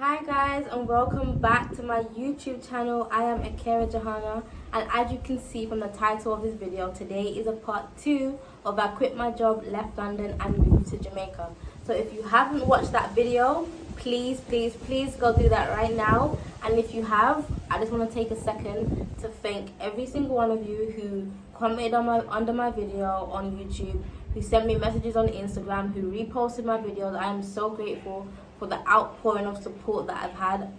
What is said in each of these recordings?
Hi guys, and welcome back to my YouTube channel. I am Akira Johanna, and as you can see from the title of this video, today is a part 2 of I quit my job, left London and moved to Jamaica. So if you haven't watched that video, please go do that right now. And if you have, I just want to take a second to thank every single one of you who commented on under my video on YouTube, who sent me messages on Instagram, who reposted my videos. I am so grateful for the outpouring of support that I've had.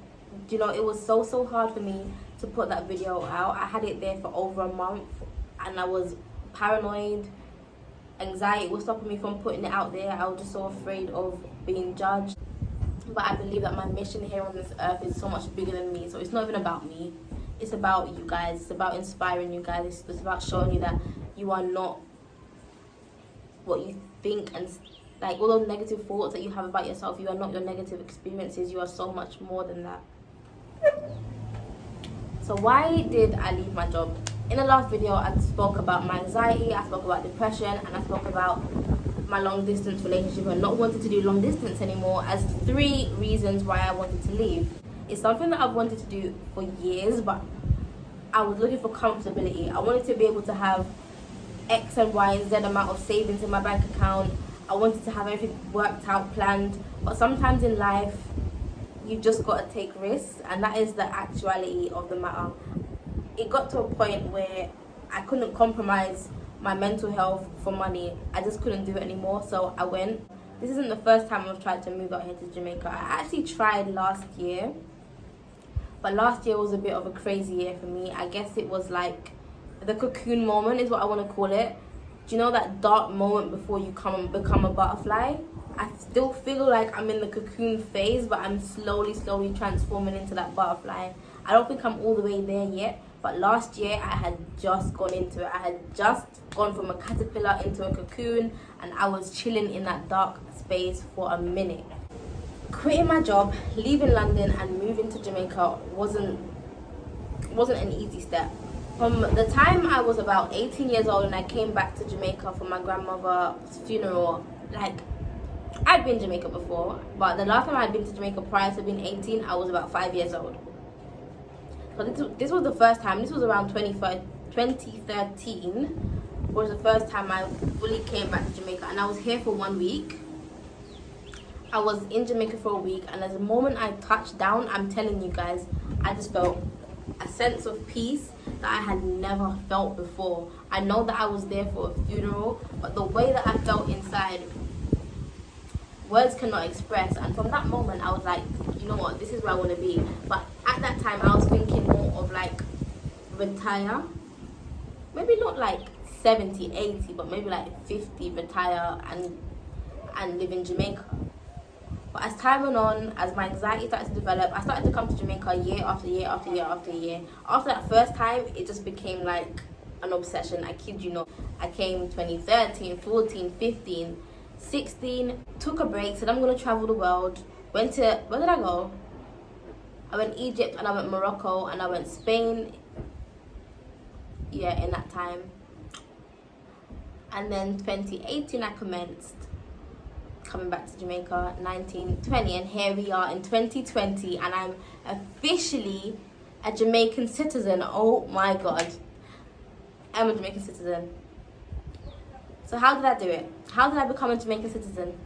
You know, it was so hard for me to put that video out. I had it there for over a month and I was paranoid. Anxiety was stopping me from putting it out there. I was just so afraid of being judged. But I believe that my mission here on this earth is so much bigger than me. So it's not even about me. It's about you guys. It's about inspiring you guys. It's about showing you that you are not what you think, and like all those negative thoughts that you have about yourself, you are not your negative experiences. You are so much more than that. So why did I leave my job? In the last video, I spoke about my anxiety, I spoke about depression, and I spoke about my long distance relationship and not wanting to do long distance anymore as 3 reasons why I wanted to leave. It's something that I've wanted to do for years, but I was looking for comfortability. I wanted to be able to have X and Y and Z amount of savings in my bank account. I wanted to have everything worked out, planned. But sometimes in life, you just got to take risks, and that is the actuality of the matter. It got to a point where I couldn't compromise my mental health for money. I just couldn't do it anymore, so I went. This isn't the first time I've tried to move out here to Jamaica. I actually tried last year, but last year was a bit of a crazy year for me. I guess it was like the cocoon moment is what I want to call it. Do you know that dark moment before you become a butterfly? I still feel like I'm in the cocoon phase, but I'm slowly transforming into that butterfly. I don't think I'm all the way there yet, but last year I had just gone into it. I had just gone from a caterpillar into a cocoon, and I was chilling in that dark space for a minute. Quitting my job, leaving London and moving to Jamaica wasn't an easy step. From the time I was about 18 years old and I came back to Jamaica for my grandmother's funeral, like, I'd been to Jamaica before, but the last time I'd been to Jamaica prior to being 18, I was about 5 years old. So this was the first time. This was around 2013 was the first time I fully came back to Jamaica, and I was here for 1 week. I was in Jamaica for a week, and as the moment I touched down, I'm telling you guys, I just felt a sense of peace that I had never felt before. I know that I was there for a funeral, but the way that I felt inside, words cannot express. And from that moment, I was like, you know what, this is where I want to be. But at that time, I was thinking more of like retire, maybe not like 70, 80, but maybe like 50, retire and live in Jamaica. But as time went on, as my anxiety started to develop, I started to come to Jamaica year after year after year after year. After that first time, it just became like an obsession. I kid you not. I came 2013, 14, 15, 16, took a break, said I'm going to travel the world. Where did I go? I went Egypt, and I went Morocco, and I went Spain. Yeah, in that time. And then 2018, I commenced coming back to Jamaica, 19, 20, and here we are in 2020, and I'm officially a Jamaican citizen. Oh my God, I'm a Jamaican citizen. So how did I do it? How did I become a Jamaican citizen?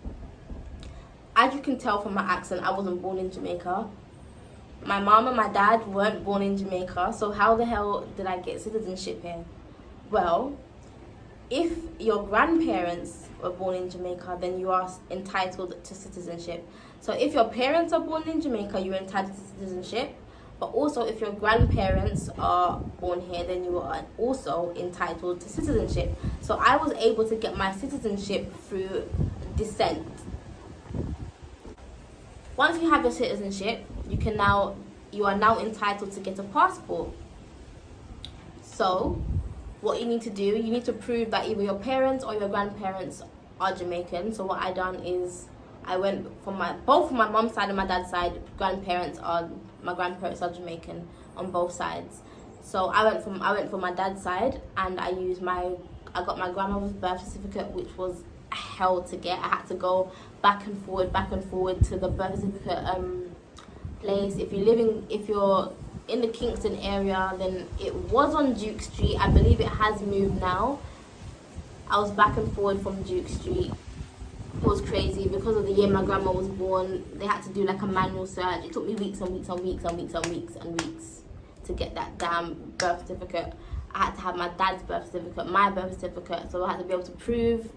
As you can tell from my accent, I wasn't born in Jamaica. My mom and my dad weren't born in Jamaica, so how the hell did I get citizenship here? Well, if your grandparents were born in Jamaica, then you are entitled to citizenship. So if your parents are born in Jamaica, you're entitled to citizenship. But also if your grandparents are born here, then you are also entitled to citizenship. So I was able to get my citizenship through descent. Once you have your citizenship, you are now entitled to get a passport. So what you need to do, you need to prove that either your parents or your grandparents are Jamaican. So what I done is I went from both my mom's side and my dad's side, my grandparents are Jamaican on both sides. So I went for my dad's side, and I got my grandmother's birth certificate, which was hell to get. I had to go back and forward to the birth certificate place. If you're in the Kingston area, then it was on Duke Street. I believe it has moved now. I was back and forward from Duke Street. It was crazy because of the year my grandma was born. They had to do like a manual search. It took me weeks and weeks and weeks and weeks and weeks and weeks to get that damn birth certificate. I had to have my dad's birth certificate, my birth certificate, so I had to be able to prove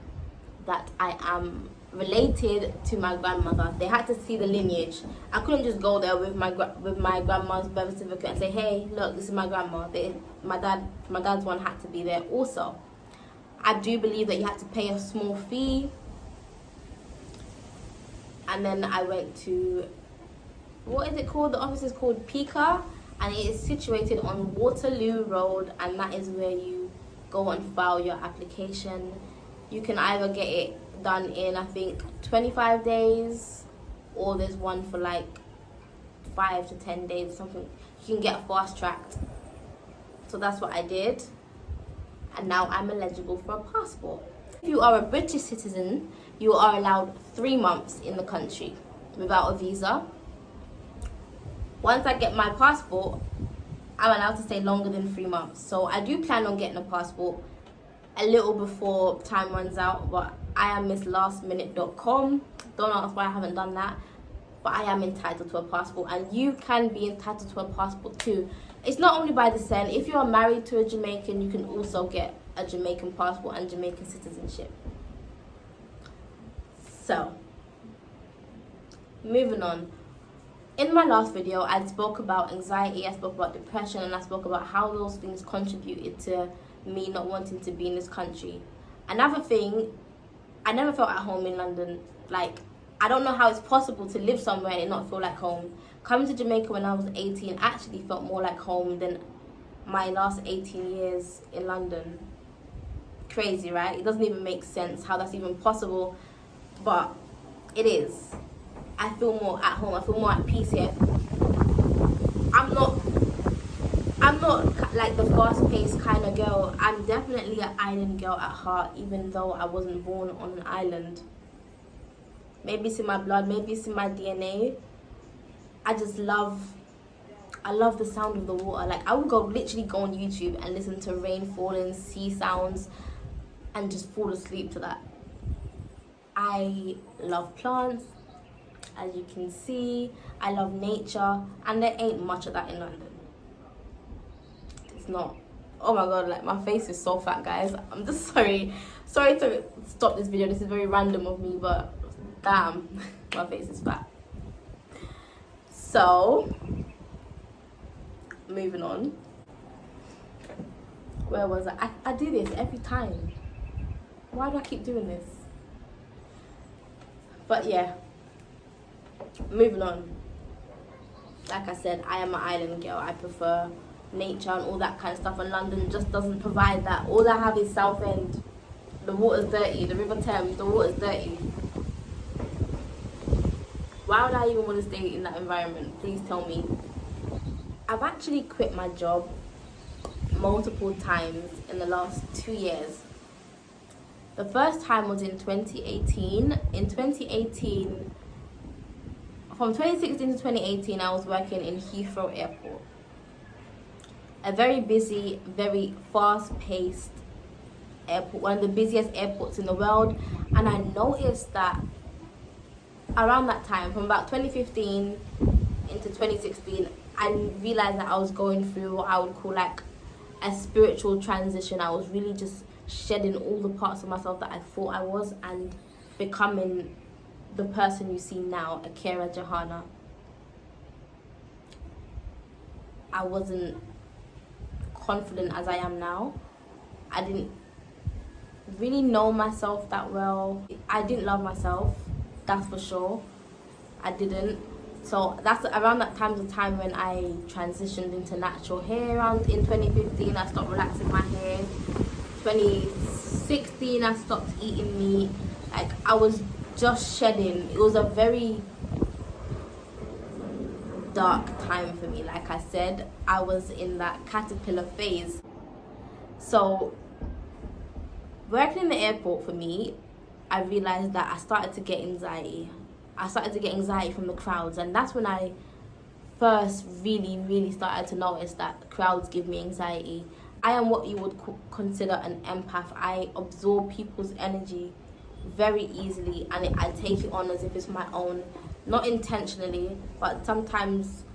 that I am related to my grandmother. They had to see the lineage. I couldn't just go there with my grandma's birth certificate and say, hey, look, this is my grandma. My dad's one had to be there also. I do believe that you have to pay a small fee. And then I went to, what is it called? The office is called Pika, and it is situated on Waterloo Road, and that is where you go and file your application. You can either get it done in, I think, 25 days, or there's one for like 5 to 10 days or something. You can get fast tracked. So that's what I did, and now I'm eligible for a passport. If you are a British citizen, you are allowed 3 months in the country without a visa. Once I get my passport, I'm allowed to stay longer than 3 months. So I do plan on getting a passport a little before time runs out, but I am misslastminute.com. Don't ask why I haven't done that, but I am entitled to a passport, and you can be entitled to a passport too. It's not only by descent. If you are married to a Jamaican, you can also get a Jamaican passport and Jamaican citizenship. So, moving on. In my last video, I spoke about anxiety, I spoke about depression, and I spoke about how those things contributed to me not wanting to be in this country. Another thing, I never felt at home in London. Like, I don't know how it's possible to live somewhere and it not feel like home. Coming to Jamaica when I was 18 actually felt more like home than my last 18 years in London. Crazy, right? It doesn't even make sense how that's even possible, but it is. I feel more at home. I feel more at peace here. I'm not like the fast-paced kind of girl. I'm definitely an island girl at heart, even though I wasn't born on an island. Maybe it's in my blood, maybe it's in my DNA. I love the sound of the water. Like, I would literally go on YouTube and listen to rain falling, sea sounds, and just fall asleep to that. I love plants, as you can see. I love nature, and there ain't much of that in London. It's not. Oh my god, like, my face is so fat, guys. I'm just sorry to stop this video. This is very random of me, but damn, my face is fat. So, moving on. Where was I do this every time. Why do I keep doing this? But yeah, moving on. Like I said, I am an island girl. I prefer nature and all that kind of stuff, and London just doesn't provide that. All I have is Southend. The water's dirty. The River Thames, the water's dirty. Why would I even want to stay in that environment? Please tell me. I've actually quit my job multiple times in the last 2 years. The first time was in 2018. In 2018, from 2016 to 2018, I was working in Heathrow Airport. A very busy, very fast-paced airport, one of the busiest airports in the world. And I noticed that around that time, from about 2015 into 2016, I realized that I was going through what I would call like a spiritual transition. I was really just shedding all the parts of myself that I thought I was and becoming the person you see now, Akira Johanna. I wasn't confident as I am now. I didn't really know myself that well. I didn't love myself, that's for sure. I didn't. So that's around that time when I transitioned into natural hair. In 2015, I stopped relaxing my hair. 2016, I stopped eating meat. Like, I was just shedding. It was a very dark time for me. Like I said, I was in that caterpillar phase. So working in the airport, for me, I realized that I started to get anxiety. I started to get anxiety from the crowds, and that's when I first really started to notice that crowds give me anxiety. I am what you would consider an empath. I absorb people's energy very easily, and I take it on as if it's my own, not intentionally, but sometimes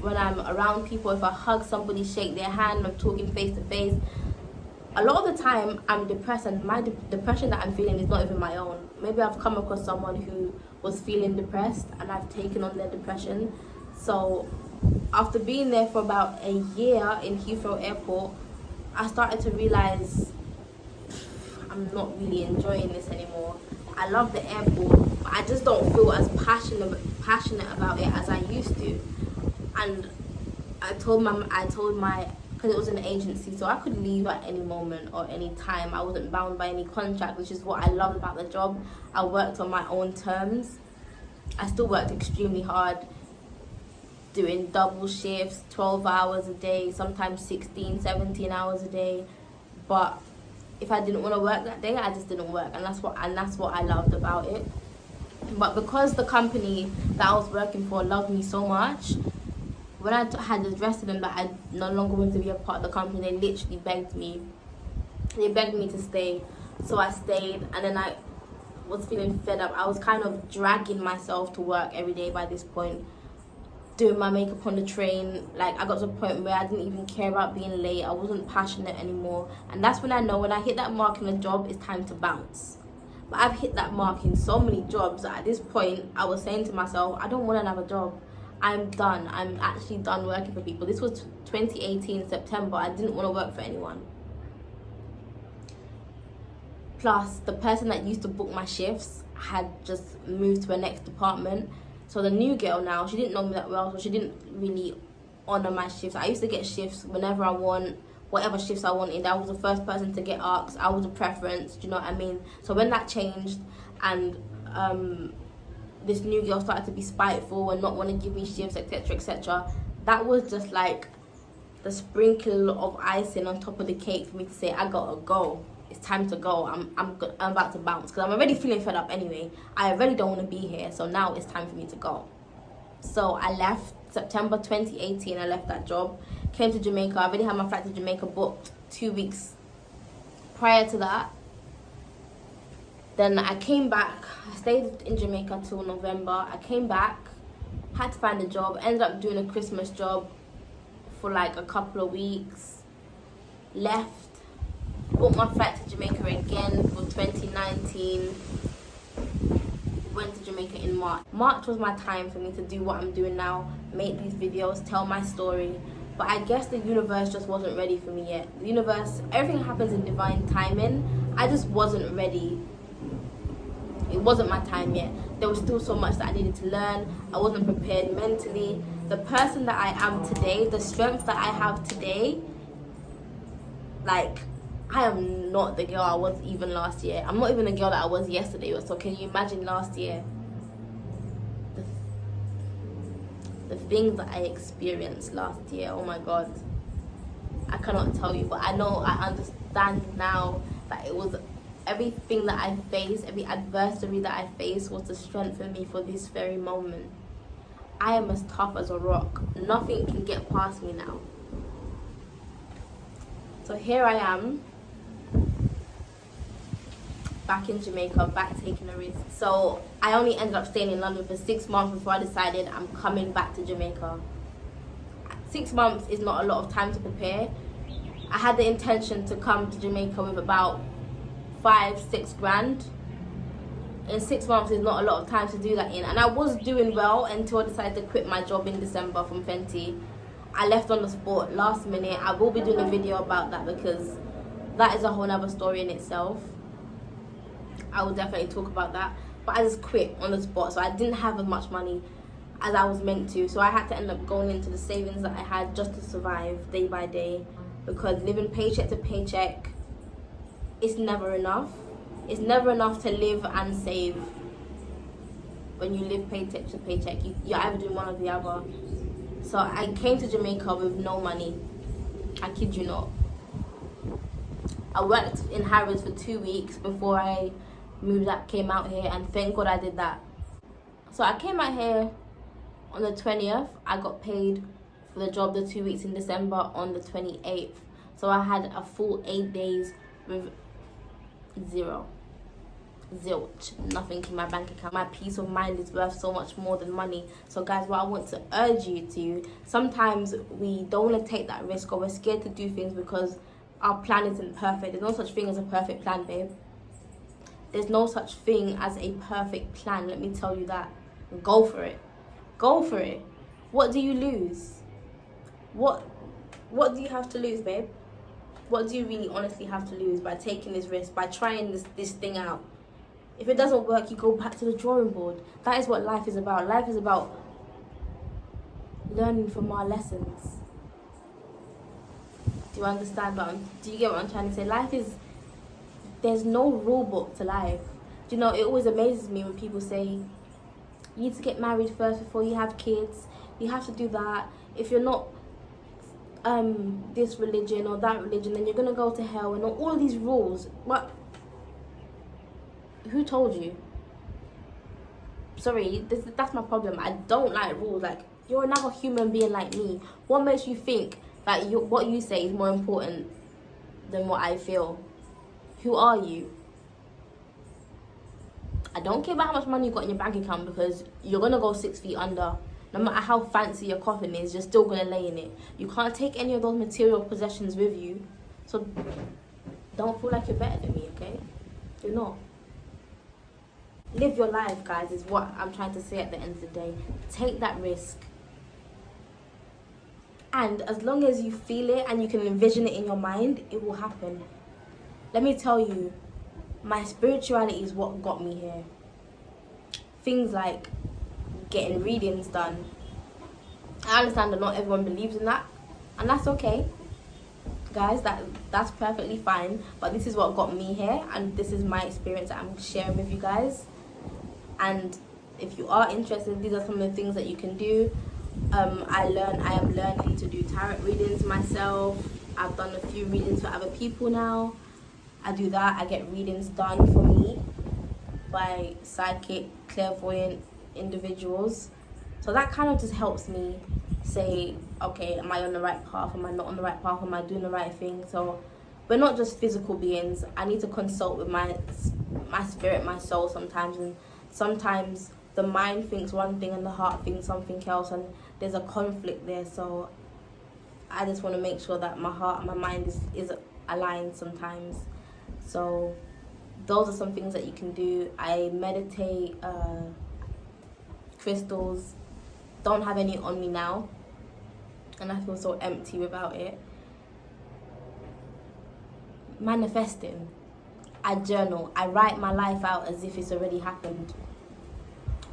when I'm around people, if I hug somebody, shake their hand, I'm talking face to face, a lot of the time I'm depressed, and my depression that I'm feeling is not even my own. Maybe I've come across someone who was feeling depressed and I've taken on their depression. So after being there for about a year in Heathrow Airport, I started to realize I'm not really enjoying this anymore. I love the airport, but I just don't feel as passionate about it as I used to. And I told my, because it was an agency, so I could leave at any moment or any time. I wasn't bound by any contract, which is what I loved about the job. I worked on my own terms. I still worked extremely hard, doing double shifts, 12 hours a day, sometimes 16, 17 hours a day. But if I didn't want to work that day, I just didn't work, and that's what I loved about it. But because the company that I was working for loved me so much, when I had addressed to them that I no longer wanted to be a part of the company, they literally begged me. They begged me to stay, so I stayed. And then I was feeling fed up. I was kind of dragging myself to work every day by this point, doing my makeup on the train. Like, I got to a point where I didn't even care about being late. I wasn't passionate anymore. And that's when I know, when I hit that mark in a job, it's time to bounce. But I've hit that mark in so many jobs that at this point I was saying to myself, I don't want another job. I'm done. I'm actually done working for people. This was 2018 September. I didn't want to work for anyone. Plus, the person that used to book my shifts had just moved to a next department. So the new girl now, she didn't know me that well, so she didn't really honor my shifts. I used to get shifts whenever I want, whatever shifts I wanted. I was the first person to get asked. I was a preference, do you know what I mean? So when that changed, and this new girl started to be spiteful and not want to give me shifts, etc., that was just like the sprinkle of icing on top of the cake for me to say, I gotta go. It's time to go. I'm about to bounce, because I'm already feeling fed up anyway. I already don't want to be here, so now it's time for me to go. So I left September 2018. I left that job, came to Jamaica. I already had my flight to Jamaica booked 2 weeks prior to that. Then I came back. I stayed in Jamaica till November. I came back, had to find a job, ended up doing a Christmas job for like a couple of weeks, left, booked my flight to Jamaica again for 2019, went to Jamaica in March. March was my time for me to do what I'm doing now, make these videos, tell my story. But I guess the universe just wasn't ready for me yet. The universe, everything happens in divine timing. I just wasn't ready. It wasn't my time yet. There was still so much that I needed to learn. I wasn't prepared mentally. The person that I am today, the strength that I have today, like, I am not the girl I was even last year. I'm not even the girl that I was yesterday. So can you imagine last year? The things that I experienced last year, oh my God. I cannot tell you, but I know, I understand now that it was everything that I faced, every adversary that I faced was to strengthen me for this very moment. I am as tough as a rock. Nothing can get past me now. So here I am, back in Jamaica, back taking a risk. So I only ended up staying in London for 6 months before I decided I'm coming back to Jamaica. 6 months is not a lot of time to prepare. I had the intention to come to Jamaica with about 5-6 grand. In 6 months is not a lot of time to do that in, and I was doing well until I decided to quit my job in December from Fenty. I left on the spot, last minute. I will be doing a video about that because that is a whole other story in itself. I will definitely talk about that, but I just quit on the spot, so I didn't have as much money as I was meant to, so I had to end up going into the savings that I had just to survive day by day, because living paycheck to paycheck, it's never enough. It's never enough to live and save. When you live paycheck to paycheck, you're either doing one or the other. So I came to Jamaica with no money. I kid you not. I worked in Harrods for 2 weeks before I came out here, and thank God I did that. So I came out here on the 20th. I got paid for the job the 2 weeks in December on the 28th. So I had a full 8 days with zilch, nothing in my bank account. My peace of mind is worth so much more than money. So guys, what I want to urge you to, sometimes we don't want to take that risk, or we're scared to do things because our plan isn't perfect. There's no such thing as a perfect plan, babe. There's no such thing as a perfect plan, let me tell you that. Go for it. Go for it. What do you lose? What do you have to lose, babe? What do you really honestly have to lose by taking this risk, by trying this thing out? If it doesn't work, you go back to the drawing board. That is what life is about. Life is about learning from our lessons. Do you understand do you get what I'm trying to say? There's no rule book to life. Do you know, it always amazes me when people say, you need to get married first before you have kids. You have to do that. If you're not this religion or that religion, then you're going to go to hell, and all of these rules. What? Who told you? Sorry, that's my problem. I don't like rules. Like, you're another human being like me. What makes you think that what you say is more important than what I feel? Who are you? I don't care about how much money you got in your bank account, because you're going to go 6 feet under. No matter how fancy your coffin is, you're still going to lay in it. You can't take any of those material possessions with you. So don't feel like you're better than me, okay? You're not. Live your life, guys, is what I'm trying to say at the end of the day. Take that risk. And as long as you feel it and you can envision it in your mind, it will happen. Let me tell you, my spirituality is what got me here. Things like getting readings done. I understand that not everyone believes in that, and that's okay, guys. That's perfectly fine. But this is what got me here, and this is my experience that I'm sharing with you guys. And if you are interested, these are some of the things that you can do. I am learning to do tarot readings myself. I've done a few readings for other people now. I do that. I get readings done for me by psychic, clairvoyant individuals. So that kind of just helps me say, okay, am I on the right path? Am I not on the right path? Am I doing the right thing? So we're not just physical beings. I need to consult with my spirit, my soul sometimes, and sometimes the mind thinks one thing and the heart thinks something else, and there's a conflict there. So I just want to make sure that my heart and my mind is aligned sometimes. So those are some things that you can do. I meditate, crystals, don't have any on me now, and I feel so empty without it. Manifesting, I journal, I write my life out as if it's already happened.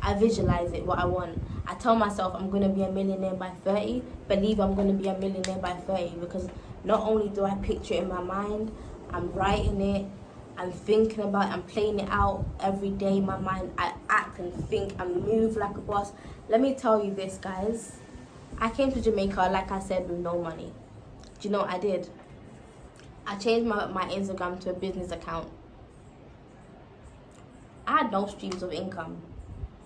I visualize it, what I want. I tell myself I'm going to be a millionaire by 30, believe I'm going to be a millionaire by 30, because not only do I picture it in my mind, I'm writing it, I'm thinking about it, I'm playing it out every day in my mind. I act and think and move like a boss. Let me tell you this, guys. I came to Jamaica, like I said, with no money. Do you know what I did? I changed my Instagram to a business account. I had no streams of income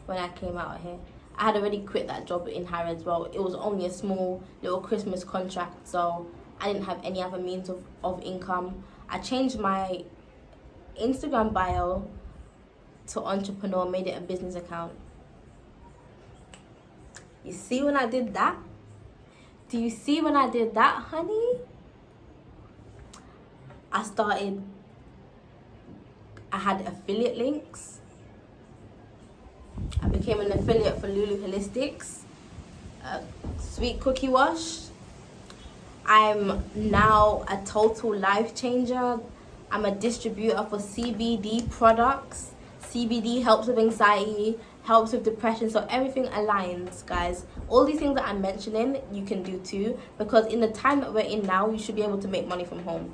when I came out here. I had already quit that job in Harrods. Well, it was only a small little Christmas contract, so I didn't have any other means of income. I changed my Instagram bio to entrepreneur, made it a business account. You see when I did that? Do you see when I did that, honey? I had affiliate links. I became an affiliate for LULU Holistics, Sweet Cookie Wash. I'm now a total life changer. I'm a distributor for CBD products. CBD helps with anxiety, helps with depression, so everything aligns, guys. All these things that I'm mentioning, you can do too, because in the time that we're in now, you should be able to make money from home.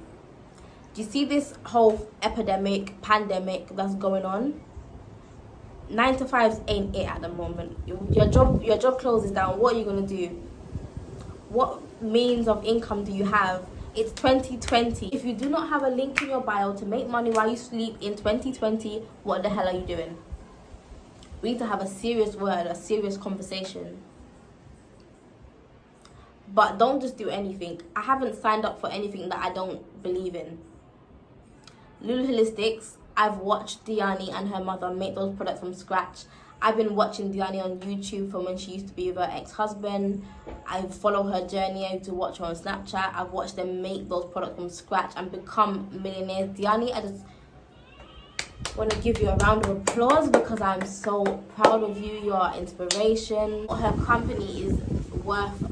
Do you see this whole epidemic, pandemic that's going on? 9 to 5s ain't it at the moment. Your job closes down. What are you gonna do? What means of income do you have? It's 2020. If you do not have a link in your bio to make money while you sleep in 2020, what the hell are you doing? We need to have a serious word, a serious conversation. But don't just do anything. I haven't signed up for anything that I don't believe in. LULU Holistics, I've watched Diani and her mother make those products from scratch. I've been watching Diani on YouTube from when she used to be with her ex-husband. I follow her journey. I used to watch her on Snapchat. I've watched them make those products from scratch and become millionaires. Diani, I just want to give you a round of applause because I'm so proud of you. You are inspiration. Her company is worth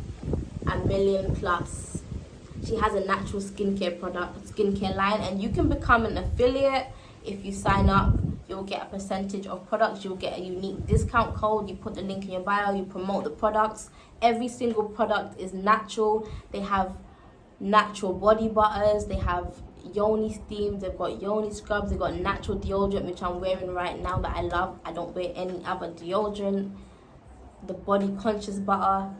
$1 million plus. She has a natural skincare line, and you can become an affiliate. If you sign up, you'll get a percentage of products. You'll get a unique discount code. You put the link in your bio, you promote the products. Every single product is natural. They have natural body butters, they have yoni steams, they've got yoni scrubs, they've got natural deodorant, which I'm wearing right now that I love. I don't wear any other deodorant. The body conscious butter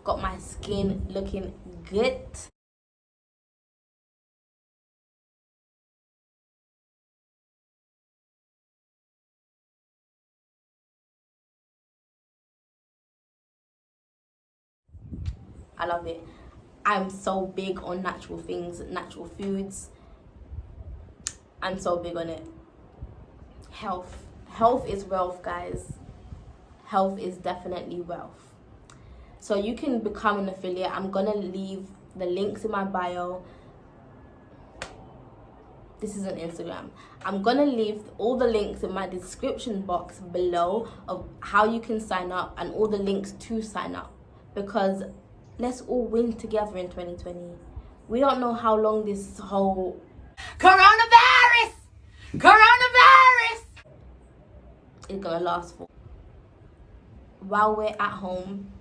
got my skin looking good. I love it. I'm so big on natural things, natural foods. I'm so big on it. Health. Health is wealth, guys. Health is definitely wealth. So you can become an affiliate. I'm gonna leave the links in my bio. This is on Instagram. I'm gonna leave all the links in my description box below of how you can sign up and all the links to sign up, because let's all win together in 2020. We don't know how long this whole coronavirus is gonna last for. While we're at home,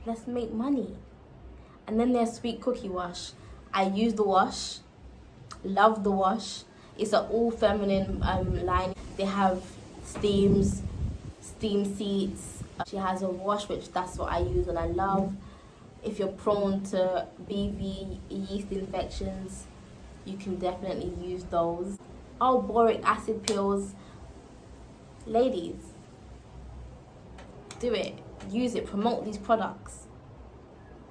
let's make money. And then there's Sweet Cookie Wash. I use the wash, love the wash. It's an all feminine line. They have steam seats. She has a wash, which that's what I use and I love. If you're prone to BV, yeast infections, you can definitely use those. Oh, boric acid pills. Ladies, do it. Use it. Promote these products.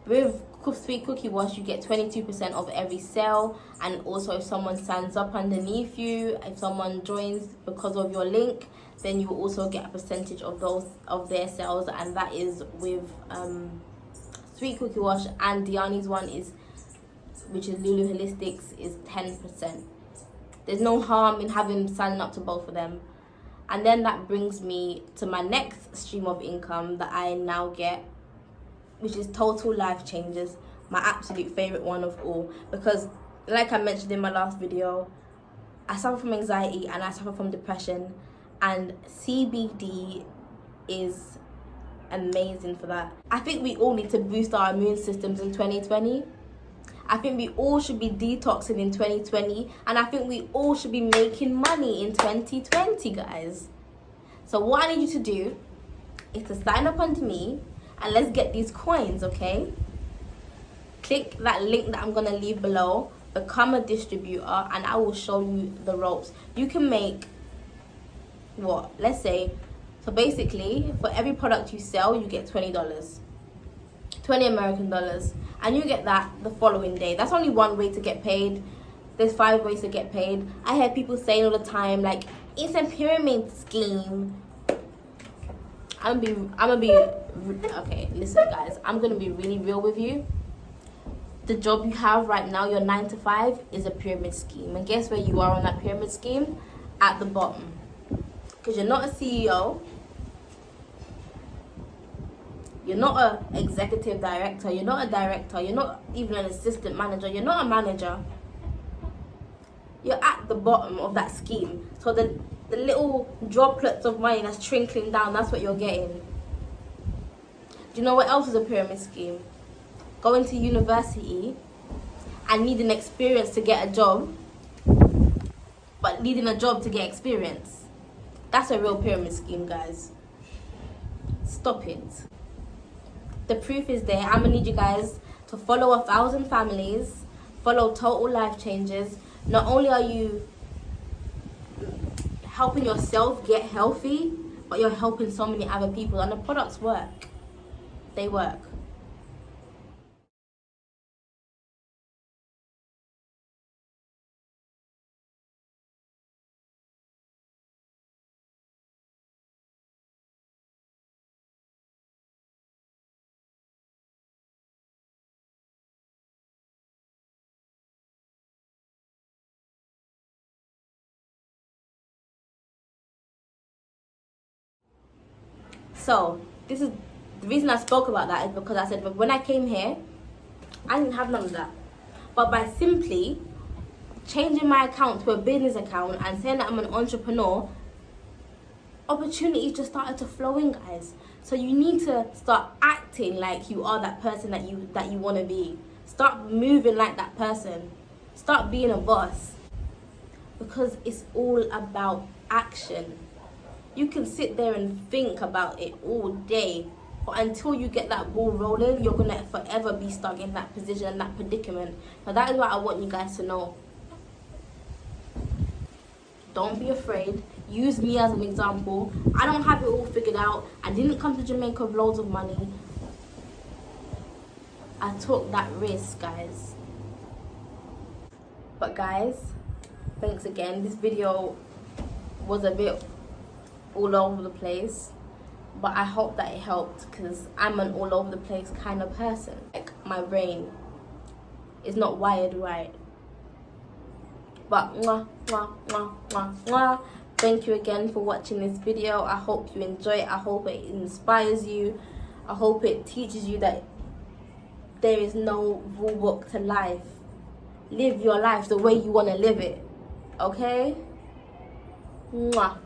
With Sweet Cookie Wash, you get 22% of every sale, and also if someone signs up underneath you, if someone joins because of your link, then you will also get a percentage of their sales, and that is with Sweet Cookie Wash, and Diani's one is, which is LULU Holistics, is 10%. There's no harm in signing up to both of them. And then that brings me to my next stream of income that I now get, which is Total Life Changes, my absolute favorite one of all, because like I mentioned in my last video, I suffer from anxiety and I suffer from depression, and CBD is amazing for that. I think we all need to boost our immune systems in 2020. I think we all should be detoxing in 2020, and I think we all should be making money in 2020, guys. So what I need you to do is to sign up under me, and let's get these coins, okay? Click that link that I'm gonna leave below, become a distributor, and I will show you the ropes. You can make, what, let's say, so basically for every product you sell, you get $20, 20 American dollars, and you get that the following day. That's only one way to get paid. There's 5 ways to get paid. I hear people saying all the time, like, it's a pyramid scheme. Okay, listen guys, I'm gonna be really real with you. The job you have right now, your 9 to 5, is a pyramid scheme. And guess where you are on that pyramid scheme? At the bottom. Because you're not a CEO. You're not an executive director. You're not a director. You're not even an assistant manager. You're not a manager. You're at the bottom of that scheme. So the little droplets of money that's trickling down, that's what you're getting. Do you know what else is a pyramid scheme? Going to university and needing experience to get a job, but needing a job to get experience. That's a real pyramid scheme, guys. Stop it. The proof is there. I'm gonna need you guys to follow 1,000 families, follow Total Life Changes. Not only are you helping yourself get healthy, but you're helping so many other people, and the products work. they work. So this is the reason I spoke about that, is because I said when I came here, I didn't have none of that. But by simply changing my account to a business account and saying that I'm an entrepreneur, opportunities just started to flow in, guys. So you need to start acting like you are that person that you want to be. Start moving like that person. Start being a boss. Because it's all about action. You can sit there and think about it all day, but until you get that ball rolling, you're gonna forever be stuck in that position and that predicament. But that is what I want you guys to know. Don't be afraid. Use me as an example. I don't have it all figured out. I didn't come to Jamaica with loads of money. I took that risk, guys. But guys, thanks again. This video was a bit all over the place, but I hope that it helped, because I'm an all over the place kind of person. Like, my brain is not wired right. But mwah, mwah, mwah, mwah, mwah. Thank you again for watching this video. I hope you enjoy it. I hope it inspires you. I hope it teaches you that there is no rule book to life. Live your life the way you want to live it. Okay? Mwah.